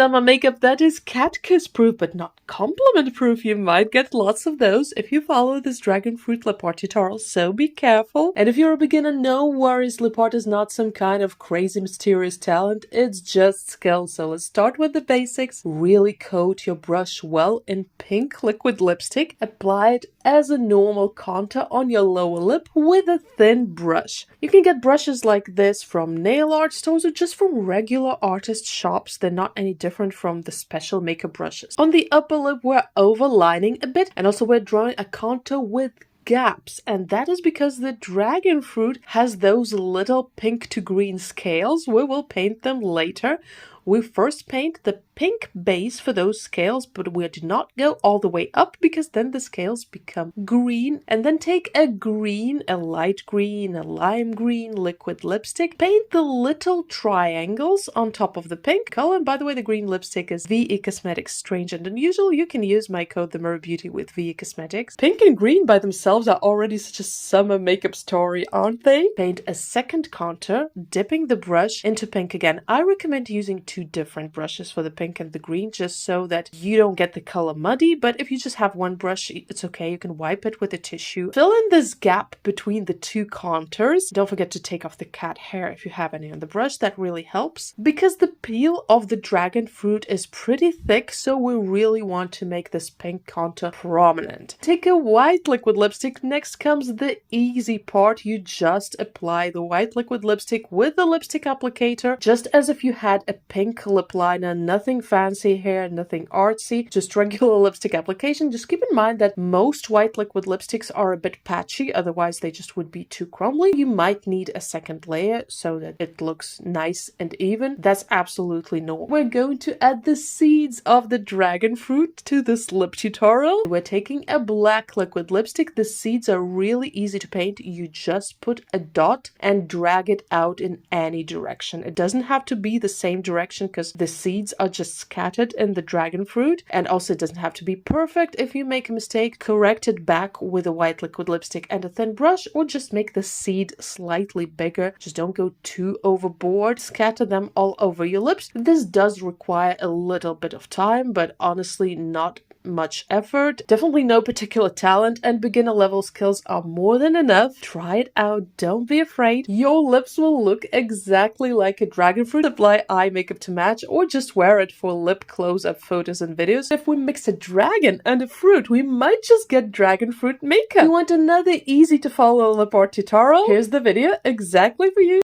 summer makeup that is cat kiss proof but not compliment proof. You might get lots of those if you follow this dragon fruit lip art tutorial, so be careful. And if you're a beginner, no worries, lip art is not some kind of crazy mysterious talent, it's just skill. So let's start with the basics. Really coat your brush well in pink liquid lipstick. Apply it as a normal contour on your lower lip with a thin brush. You can get brushes like this from nail art stores or just from regular artist shops. They're not any different from the special makeup brushes. On the upper lip, we're overlining a bit, and also we're drawing a contour with gaps, and that is because the dragon fruit has those little pink to green scales. We will paint them later. We first paint the pink base for those scales, but we do not go all the way up because then the scales become green. And then take a green, a light green, a lime green liquid lipstick. Paint the little triangles on top of the pink color. And by the way, the green lipstick is VE Cosmetics Strange and Unusual. You can use my code THEMIRRORBEAUTY with VE Cosmetics. Pink and green by themselves are already such a summer makeup story, aren't they? Paint a second contour, dipping the brush into pink again. I recommend using two different brushes for the pink and the green, just so that you don't get the color muddy. But if you just have one brush, it's okay. You can wipe it with a tissue. Fill in this gap between the two contours. Don't forget to take off the cat hair if you have any on the brush. That really helps because the peel of the dragon fruit is pretty thick, so we really want to make this pink contour prominent. Take a white liquid lipstick. Next comes the easy part. You just apply the white liquid lipstick with the lipstick applicator, just as if you had a pink lip liner. Nothing fancy here, nothing artsy, just regular lipstick application. Just keep in mind that most white liquid lipsticks are a bit patchy, otherwise they just would be too crumbly. You might need a second layer so that it looks nice and even. That's absolutely normal. We're going to add the seeds of the dragon fruit to this lip tutorial. We're taking a black liquid lipstick. The seeds are really easy to paint. You just put a dot and drag it out in any direction. It doesn't have to be the same direction because the seeds are just scattered in the dragon fruit, and also it doesn't have to be perfect. If you make a mistake, correct it back with a white liquid lipstick and a thin brush, or just make the seed slightly bigger. Just don't go too overboard. Scatter them all over your lips. This does require a little bit of time, but honestly not much effort. Definitely no particular talent, and beginner level skills are more than enough. Try it out, don't be afraid. Your lips will look exactly like a dragon fruit. Apply eye makeup to match, or just wear it for lip close-up photos and videos. If we mix a dragon and a fruit, we might just get dragon fruit makeup. You want another easy to follow lip art tutorial? Here's the video exactly for you.